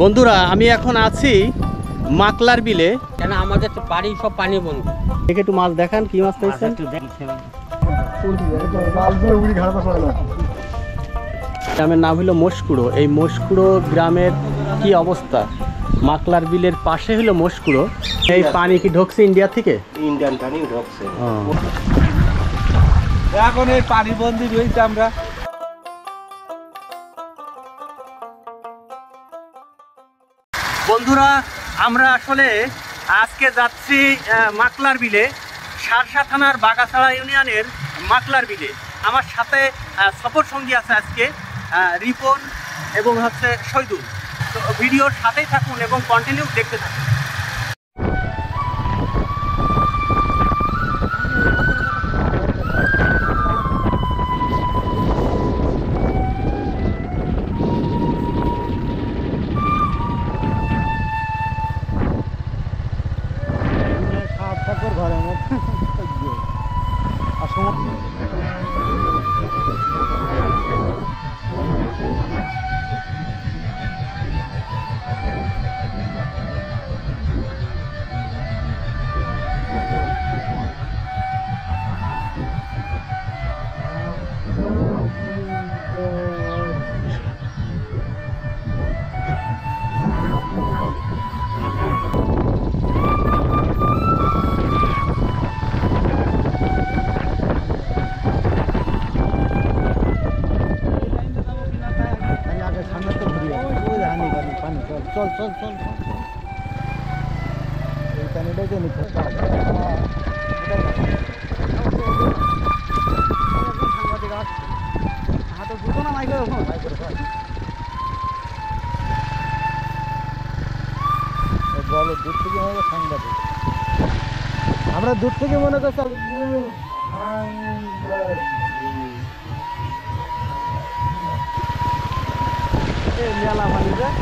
বন্ধুরা আমি এখন আছি মাকলার বিলে। কেন আমাদের তো বাড়ি সব পানি বন্ধ। দেখে একটু মাছ দেখান, কি মাছ পেয়েছেন? গ্রামের নাম হলো মোশকুড়ো। এই মোশকুড়ো গ্রামের কি অবস্থা, মাকলার বিলের পাশে হলো মোশকুড়ো। এই পানি কি ঢুকছে ইন্ডিয়া থেকে? ইন্ডিয়ান পানি ঢুকছে। এখন এই পানি বন্দি রয়েছে আমরা। বন্ধুরা আমরা আসলে আজকে যাচ্ছি মাকলার বিলে, সারসা থানার বাগাছড়া ইউনিয়নের মাকলার বিলে। আমার সাথে সফর সঙ্গী আছে আজকে রিপন এবং হচ্ছে শহীদুল। তো ভিডিওর সাথেই থাকুন এবং কন্টিনিউ দেখতে থাকুন। চল চল চল দূর থেকে সাংবাদিক আমরা দূর থেকে মনে করছি মেলা পানি যায়।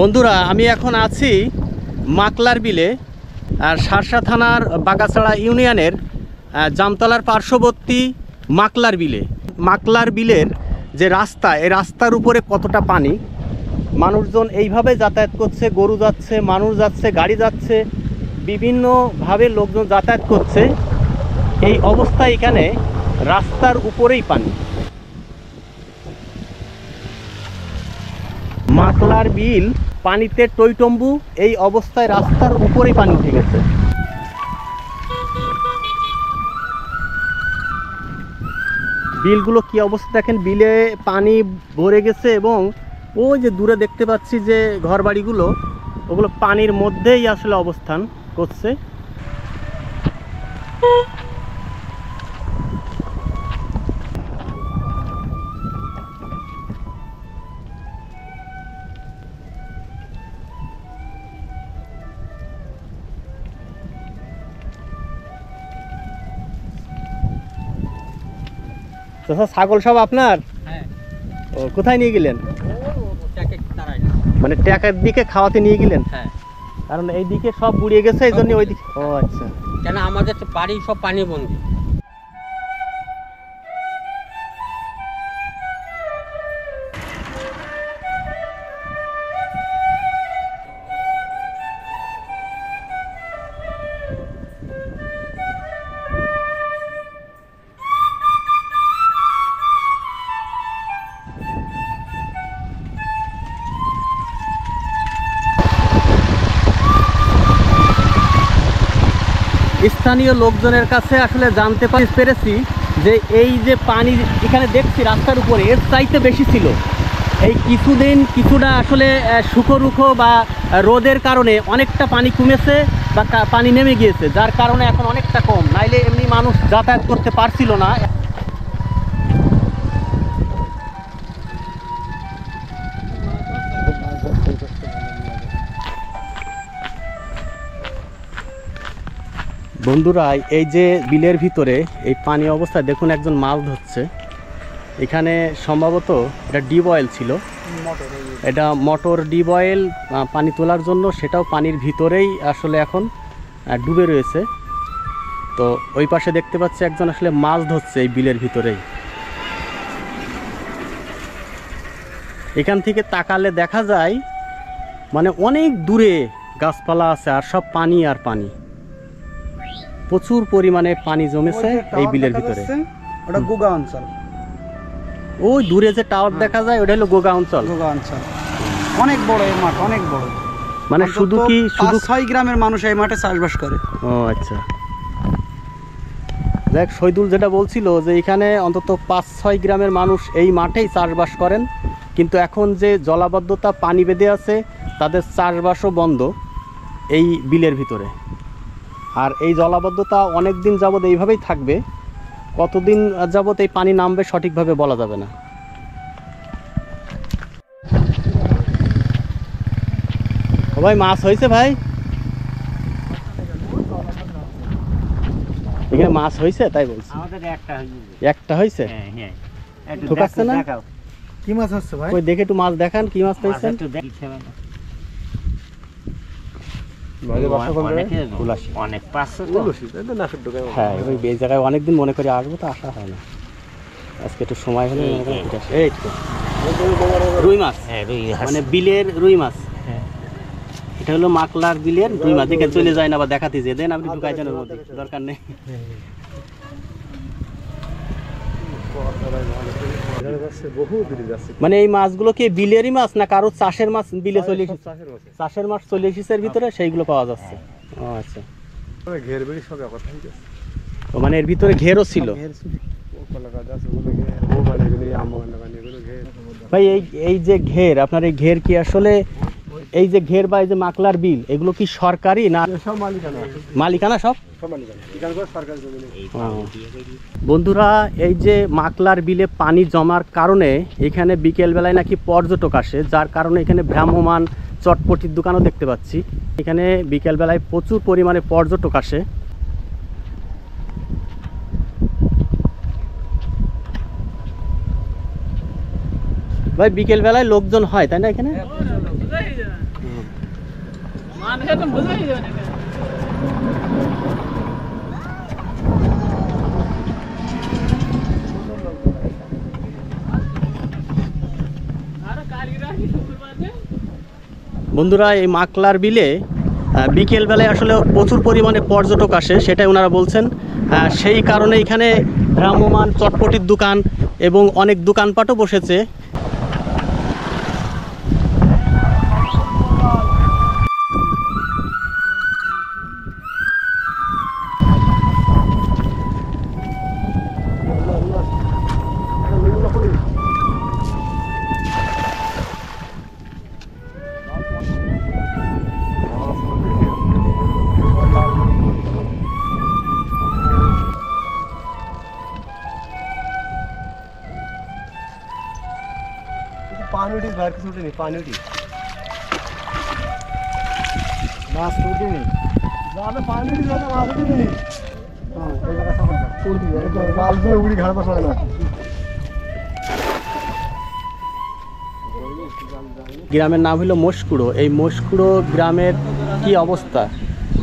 বন্ধুরা আমি এখন আছি মাকলার বিলে, আর সারসা থানার বাগাছড়া ইউনিয়নের জামতলার পার্শ্ববর্তী মাকলার বিলে। মাকলার বিলের যে রাস্তা, এই রাস্তার উপরে কতটা পানি, মানুষজন এইভাবে যাতায়াত করছে, গরু যাচ্ছে, মানুষ যাচ্ছে, গাড়ি যাচ্ছে, বিভিন্নভাবে লোকজন যাতায়াত করছে। এই অবস্থা এখানে রাস্তার উপরেই পানি। মাকলার বিল পানিতে টইটম্বু, এই অবস্থায় রাস্তার উপরেই পানি উঠে গেছে। বিলগুলো কি অবস্থা দেখেন, বিলে পানি ভরে গেছে এবং ওই যে দূরে দেখতে পাচ্ছি যে ঘরবাড়িগুলো, ওগুলো পানির মধ্যেই আসলে অবস্থান করছে। ছাগল সব আপনার? হ্যাঁ। ও কোথায় নিয়ে গেলেন? মানে ট্যাকের দিকে খাওয়াতে নিয়ে গেলেন? হ্যাঁ, কারণ এই দিকে সব বুড়িয়ে গেছে, এই জন্য ওই দিকে। ও আচ্ছা। কেন আমাদের তো বাড়ি সব পানি বন্দি। স্থানীয় লোকজনের কাছে আসলে জানতে পেরেছি যে এই যে পানি এখানে দেখছি রাস্তার উপরে এর চাইতে বেশি ছিল। এই কিছুদিন কিছুটা আসলে শুকরুখো বা রোদের কারণে অনেকটা পানি কমেছে বা পানি নেমে গিয়েছে, যার কারণে এখন অনেকটা কম, নাইলে এমনি মানুষ যাতায়াত করতে পারছিল না। বন্ধুরা, এই যে বিলের ভিতরে এই পানি অবস্থায় দেখুন একজন মাছ ধরছে। এখানে সম্ভবত এটা ডিপ অয়েল ছিল, এটা মোটর ডিপ অয়েল পানি তোলার জন্য, সেটাও পানির ভিতরেই আসলে এখন ডুবে রয়েছে। তো ওই পাশে দেখতে পাচ্ছি একজন আসলে মাছ ধরছে এই বিলের ভিতরেই। এখান থেকে তাকালে দেখা যায় মানে অনেক দূরে গাছপালা আছে আর সব পানি আর পানি, প্রচুর পরিমাণে পানি জমেছে এই বিলের ভিতরে। ওটা গোগা অঞ্চল, ওই দূরে যে টাওয়ার দেখা যায় ওটা হলো গোগা অঞ্চল। গোগা অঞ্চল অনেক বড় এই মাঠ, অনেক বড়। মানে শুধু কি শুধু 6 গ্রামের মানুষ এই মাঠে চাষবাস করে। ও আচ্ছা, দেখ শহীদুল যেটা বলছিল যে এখানে অন্তত 5-6 গ্রামের মানুষ এই মাঠেই চাষবাস করেন, কিন্তু এখন যে জলাবদ্ধতা পানি বেঁধে আছে তাদের চাষবাসও বন্ধ এই বিলের ভিতরে। আর এই জলাবদ্ধতা অনেক দিন যাবৎ এইভাবেই থাকবে, কতদিন যাবৎ এই পানি নামবে সঠিকভাবে বলা যাবে না। ভাই মাছ হয়েছে ভাই, এখানে মাছ হয়েছে তাই বলছি। আমাদের একটা একটা হয়েছে, ঠোকাচ্ছে না? কি মাছ হচ্ছে ভাই? ওই দেখে একটু মাছ দেখান, কি মাছ পাইছেন? অনেক 500 হ্যাঁ, এই জায়গায় অনেকদিন মনে করি আসবো, তো আসা হয় না। আজকে একটু সময় হলে এই তো রুই মাছ, মানে বিলের রুই মাছ। এটা হলো মাকলার বিলের রুই মাছ। দেখে চলে যায় না বা দেখাতে যে দেন, আপনি ঢুকাই যান, ওর মধ্যে দরকার নেই। মানে এই মাছগুলো কি বিলেরই মাছ না কারো চাষের মাছ? বিলে চলে এসেছে, চাষের মাছ চলে এসেছে এর ভিতরে, সেইগুলো পাওয়া যাচ্ছে। ও আচ্ছা, মানে এর ভিতরে ঘেরও ছিল। ভাই এই যে ঘের, আপনার এই ঘের কি আসলে এই যে ঘের বা এই যে মাকলার বিল, এগুলো কি সরকারি না মালিকানা? সব বন্ধুরা, এই যে মাকলার বিলে পানি জমার কারণে এখানে বিকেল বেলায় নাকি পর্যটক আসে, যার কারণে এখানে ভ্রাম্যমান চটপটির দোকানও দেখতে পাচ্ছি। এখানে বিকেল বেলায় প্রচুর পরিমাণে পর্যটক আসে। ভাই বিকেল বেলায় লোকজন হয় তাই না এখানে? বন্ধুরা, এই মাকলার বিলে বিকেল বেলায় আসলে প্রচুর পরিমাণে পর্যটক আসে, সেটাই ওনারা বলছেন। সেই কারণে এখানে ভ্রাম্যমান চটপটির দোকান এবং অনেক দোকানপাটও বসেছে। पानी उठी बाहर की उठी नहीं, पानी उठी मास उठी नहीं, ज़्यादा पानी उठी ज़्यादा मास उठी नहीं। हाँ, ये जगह समझ लो उठी है, तो बाल से उड़ी घर पर सोना। গ্রামের নাম হলো মোশকুড়ো। এই মোশকুড়ো গ্রামের কি অবস্থা,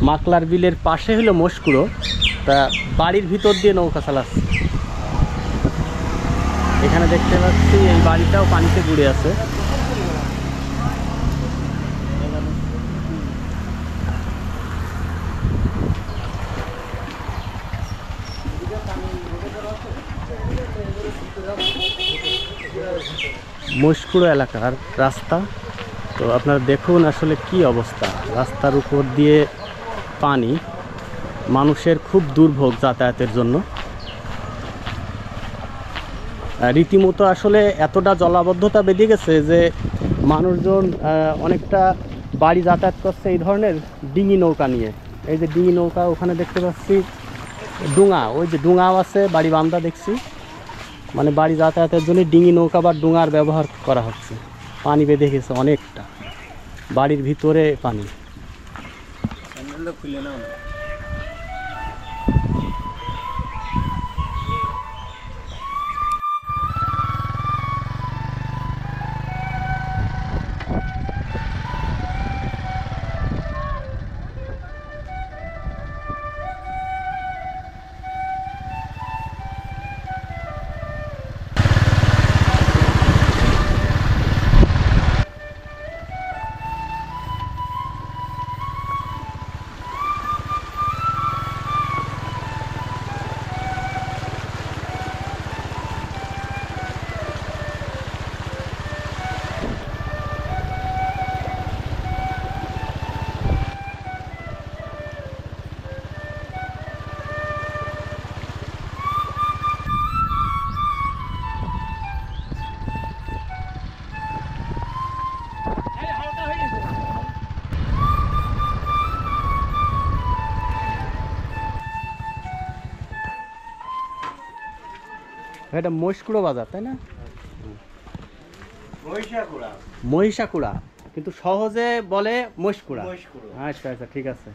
মাকলার বিলের পাশে হলো মোশকুড়ো, তা বাড়ির ভিতর দিয়ে নৌকা চালাচ্ছে। এখানে দেখতে পাচ্ছি এই বাড়িটাও পানিতে বুড়ে আছে। মোশকুড়ো এলাকার রাস্তা, তো আপনারা দেখুন আসলে কি অবস্থা, রাস্তার উপর দিয়ে পানি। মানুষের খুব দুর্ভোগ যাতায়াতের জন্য। রীতিমতো আসলে এতটা জলাবদ্ধতা বেঁধে গেছে যে মানুষজন অনেকটা বাড়ি যাতায়াত করছে এই ধরনের ডিঙি নৌকা নিয়ে। এই যে ডিঙি নৌকা ওখানে দেখতে পাচ্ছি, ডুঙা, ওই যে ডুঙাও আছে, বাড়ি বান্ধা দেখছি। মানে বাড়ি যাতায়াতের জন্য ডিঙি নৌকা বা ডুঙার ব্যবহার করা হচ্ছে। পানি বেঁধে গেছে অনেকটা, বাড়ির ভিতরে পানি। এটা মহিষকুড়ো বাজার, তাই না? মহিষাকুড়া, কিন্তু সহজে বলে মহিষকুড়া। আচ্ছা আচ্ছা, ঠিক আছে।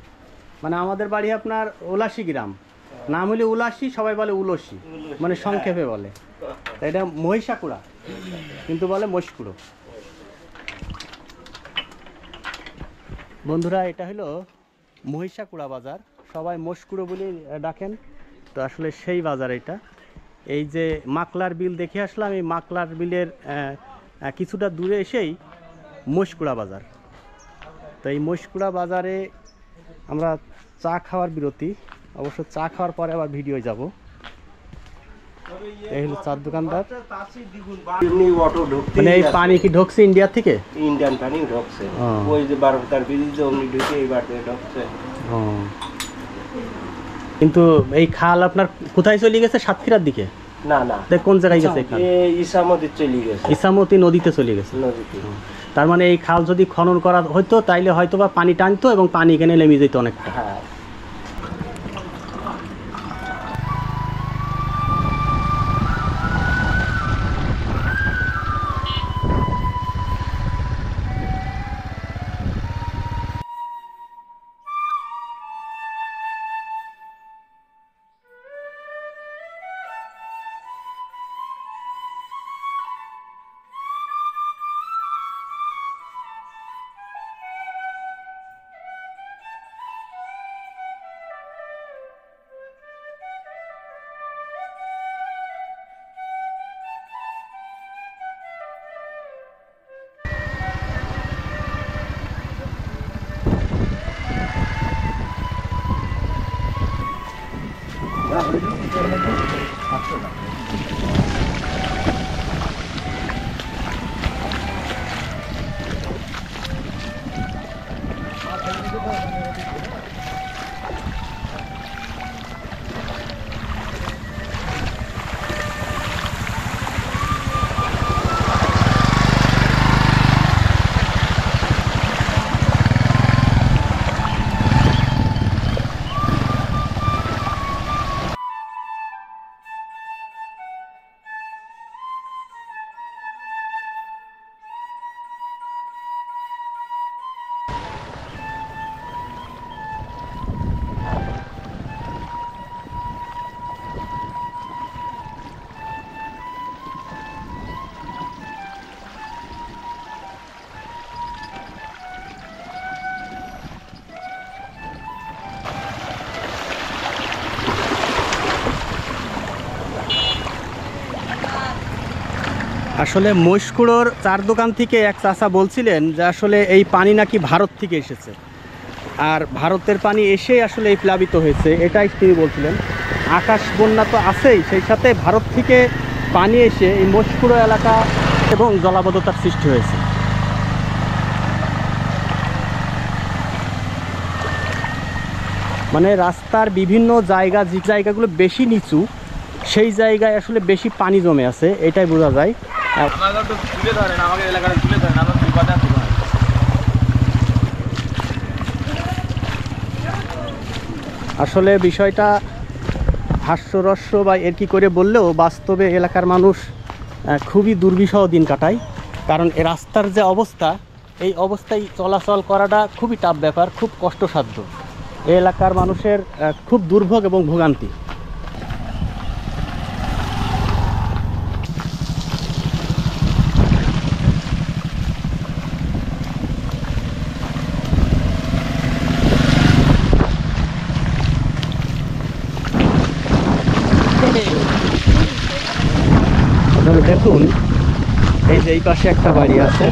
মানে আমাদের বাড়ি আপনার উলাসী গ্রাম, নাম হলে উলাসী, সবাই বলে উলসী, মানে সংক্ষেপে বলে। তাই এটা মহিষাকুড়া, কিন্তু বলে মহিষকুড়ো। বন্ধুরা, এটা হলো মহিষাকুড়া বাজার, সবাই মহিষকুড়ো বলে ডাকেন। তো আসলে সেই বাজার এটা। এই যে মাকলার বিল দেখে আসলাম, এই মাকলার বিলের কিছুটা দূরে এসেই মহিষকুড়া বাজার। তো এই মহিষকুড়া বাজারে আমরা চা খাওয়ার বিরতি, অবশ্য চা খাওয়ার পরে আবার ভিডিও যাব। এই হলো চার দোকানদার। মানে এই পানি কি ঢুকছে ইন্ডিয়া থেকে? ইন্ডিয়ান পানি ঢুকছে, ওই যে বারোটার ব্রিজ অমনি ঢুকে এইবার ঢুকছে। কিন্তু এই খাল আপনার কোথায় চলে গেছে? সাতক্ষীরার দিকে? না না, কোন জায়গায় গেছে? ইসামতি চলে গেছে, ইসামতি নদীতে চলে গেছে। নদীতে। তার মানে এই খাল যদি খনন করা হতো তাইলে হয়তো বা পানি টানতো এবং পানি এখানে নেমে যেত অনেকটা। হ্যাঁ। আসলে মহিষকুড়োর চার দোকান থেকে এক চাচা বলছিলেন যে আসলে এই পানি নাকি ভারত থেকে এসেছে, আর ভারতের পানি এসেই আসলে এই প্লাবিত হয়েছে, এটাই তিনি বলছিলেন। আকাশ বন্যা তো আছেই, সেই সাথে ভারত থেকে পানি এসে এই মহিষকুড়ো এলাকা এবং জলাবদ্ধতার সৃষ্টি হয়েছে। মানে রাস্তার বিভিন্ন জায়গা, যে জায়গাগুলো বেশি নিচু সেই জায়গায় আসলে বেশি পানি জমে আছে, এটাই বোঝা যায়। আসলে বিষয়টা হাস্যরস্য বা এর কি করে বললেও বাস্তবে এলাকার মানুষ খুবই দুর্বিষহ দিন কাটায়। কারণ এই রাস্তার যে অবস্থা, এই অবস্থায় চলাচল করাটা খুবই টাফ ব্যাপার, খুব কষ্টসাধ্য। এই এলাকার মানুষের খুব দুর্ভোগ এবং ভোগান্তি। আপনারা দেখুন, এই যে এই পাশে একটা বাড়ি আছে,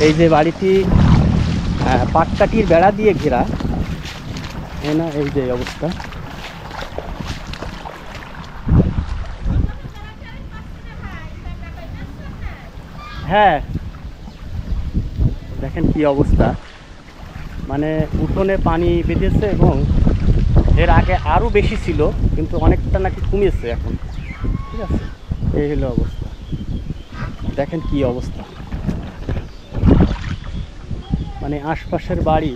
এই যে বাড়িটি পাটকাঠির বেড়া দিয়ে ঘেরা, না এই যে অবস্থা। হ্যাঁ দেখেন কি অবস্থা, মানে উঠোনে পানি বেঁধেছে এবং এর আগে আরও বেশি ছিল, কিন্তু অনেকটা নাকি কমেছে এখন। ঠিক আছে, এই হলো অবস্থা, দেখেন কি অবস্থা। মানে আশপাশের বাড়ি,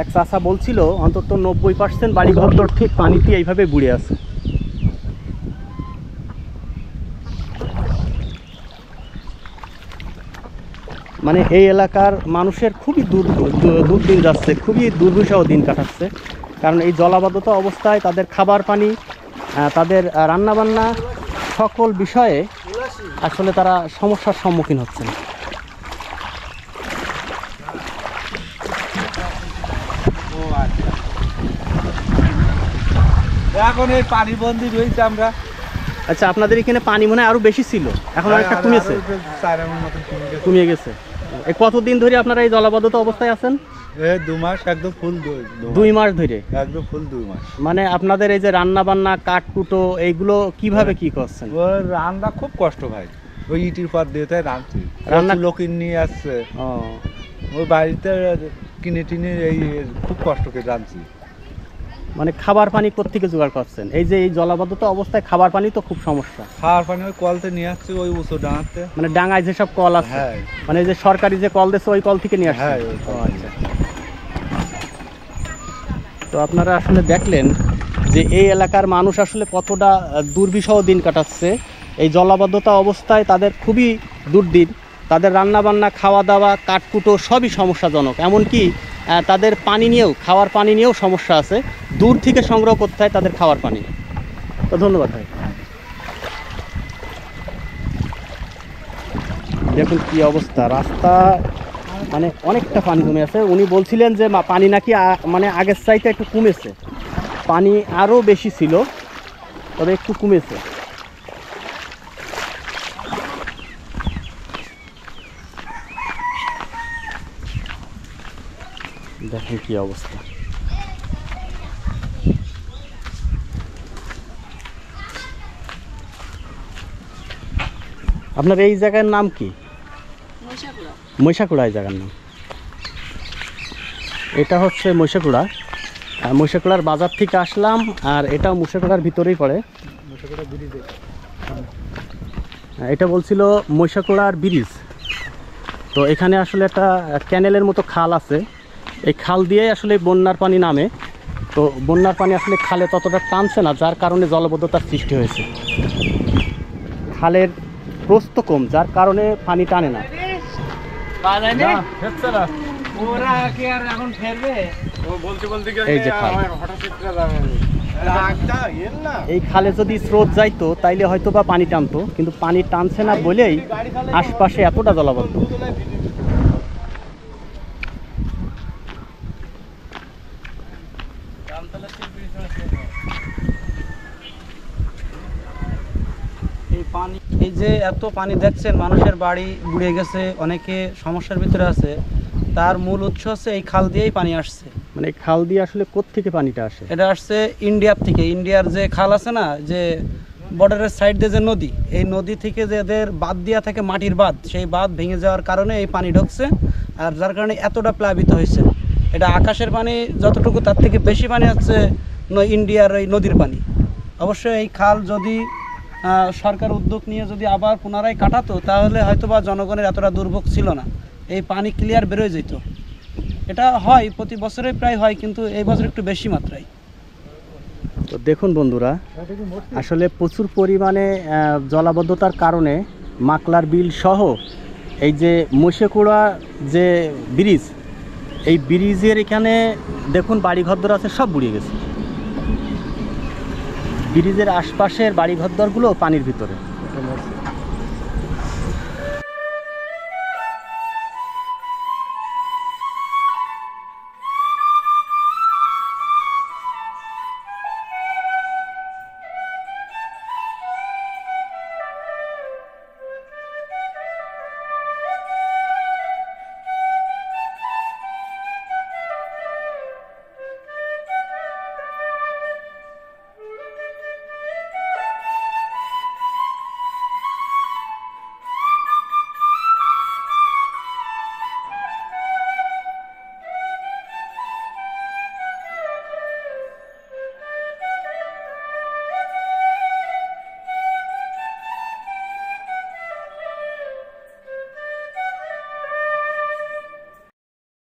এক চাচা বলছিল অন্তত 90% বাড়িঘর তো ঠিক পানিতে এইভাবে বুড়ে আছে। মানে এই এলাকার মানুষের খুবই দুর্দিন যাচ্ছে, খুবই দুর্বিষহ দিন কাটাচ্ছে। কারণ এই জলাবদ্ধতা অবস্থায় তাদের খাবার পানি, তাদের রান্নাবান্না সকল বিষয়ে আসলে তারা সমস্যার সম্মুখীন হচ্ছেন। এখন এই পানি বন্দি রয়েছে আমরা। আচ্ছা, আপনাদের এখানে পানি মনে হয় আরো বেশি ছিল, এখন অনেকটা কমেছে, কমিয়ে গেছে। এই কতদিন ধরে আপনারা এই জলাবদ্ধতা অবস্থায় আছেন? 2 মাস, একদম ফুল 2 মাস ধরে, একদম ফুল 2 মাস। মানে আপনাদের এই যে রান্না বান্না, কাঠকুটো, এইগুলো কিভাবে কি করছেন? ওই রান্না খুব কষ্ট ভাই, ওই ইটির পর দিয়ে তাই রাঁধছি, রান্না লোক নিয়ে আসছে, ও ওই বাড়িতে কিনে টিনে এই খুব কষ্ট করে রাঁধছি। মানে খাবার পানি কোত্থেকে জোগাড় করছেন? এই যে এই জলাবদ্ধতা অবস্থায় খাবার পানি তো খুব সমস্যা। খাওয়ার পানি ওই কলতে নিয়ে আসছি, ওই উঁচু ডাঙাতে, মানে ডাঙায় যেসব কল আছে, হ্যাঁ, মানে এই যে সরকারি যে কল দিচ্ছে ওই কল থেকে নিয়ে আসছে। হ্যাঁ, ওই কল আচ্ছা। তো আপনারা আসলে দেখলেন যে এই এলাকার মানুষ আসলে কতটা দুর্বিষহ দিন কাটাচ্ছে। এই জলাবদ্ধতা অবস্থায় তাদের খুবই দুর্দিন, তাদের রান্নাবান্না, খাওয়া দাওয়া, কাঠকুটো সবই সমস্যাজনক। এমনকি তাদের পানি নিয়েও, খাওয়ার পানি নিয়েও সমস্যা আছে, দূর থেকে সংগ্রহ করতে হয় তাদের খাওয়ার পানি। তো ধন্যবাদ ভাই। দেখুন কি অবস্থা, রাস্তা মানে অনেকটা পানি জমে আছে। উনি বলছিলেন যে পানি নাকি মানে আগের চাইতে একটু কমেছে, পানি আরও বেশি ছিল, তবে একটু কমেছে। দেখেন কি অবস্থা। আপনার এই জায়গার নাম কি? মহিষাকুড়া এই জায়গার নাম। এটা হচ্ছে মহিষাকুড়া, মহিষাকুড়ার বাজার থেকে আসলাম, আর এটা মহিষাকুড়ার ভিতরেই পড়ে। এটা বলছিল মহিষাকুড়ার ব্রিজ। তো এখানে আসলে একটা ক্যানেলের মতো খাল আছে, এই খাল দিয়েই আসলে বন্যার পানি নামে। তো বন্যার পানি আসলে খালে ততটা টানছে না, যার কারণে জলাবদ্ধতার সৃষ্টি হয়েছে। খালের প্রস্থ কম, যার কারণে পানি টানে না। এই যে খাল, এই খালে যদি স্রোত যাইতো তাইলে হয়তো বা পানি টানতো, কিন্তু পানি টানছে না বলেই আশপাশে এতটা জলাবদ্ধ। এই যে এত পানি দেখছেন, মানুষের বাড়ি বুড়ে গেছে, অনেকে সমস্যার ভিতরে আছে, তার মূল উৎস হচ্ছে এই খাল দিয়েই পানি আসছে। মানে এই খাল দিয়ে আসলে কোত্থেকে পানিটা আসে? এটা আসছে ইন্ডিয়ার থেকে। ইন্ডিয়ার যে খাল আছে না, যে বর্ডারের সাইড দিয়ে যে নদী, এই নদী থেকে যে এদের বাঁধ দেওয়া থাকে, মাটির বাঁধ, সেই বাঁধ ভেঙে যাওয়ার কারণে এই পানি ঢুকছে, আর যার কারণে এতটা প্লাবিত হয়েছে। এটা আকাশের পানি যতটুকু তার থেকে বেশি পানি হচ্ছে ইন্ডিয়ার এই নদীর পানি। অবশ্যই এই খাল যদি সরকার উদ্যোগ নিয়ে যদি আবার পুনরায় কাটাতো তাহলে হয়তোবা জনগণের এতটা দুর্ভোগ ছিল না, এই পানি ক্লিয়ার বেরোয় যেত। এটা হয় প্রতি বছরে প্রায় হয়, কিন্তু এই বছর একটু বেশি মাত্রায়। তো দেখুন বন্ধুরা, আসলে প্রচুর পরিমাণে জলাবদ্ধতার কারণে মাকলার বিল সহ এই যে মহিষাকুড়া যে ব্রিজ, এই ব্রিজের এখানে দেখুন বাড়িঘরদর আছে সব বুড়িয়ে গেছে। ব্রিজের আশপাশের বাড়িঘরদরগুলো পানির ভিতরে।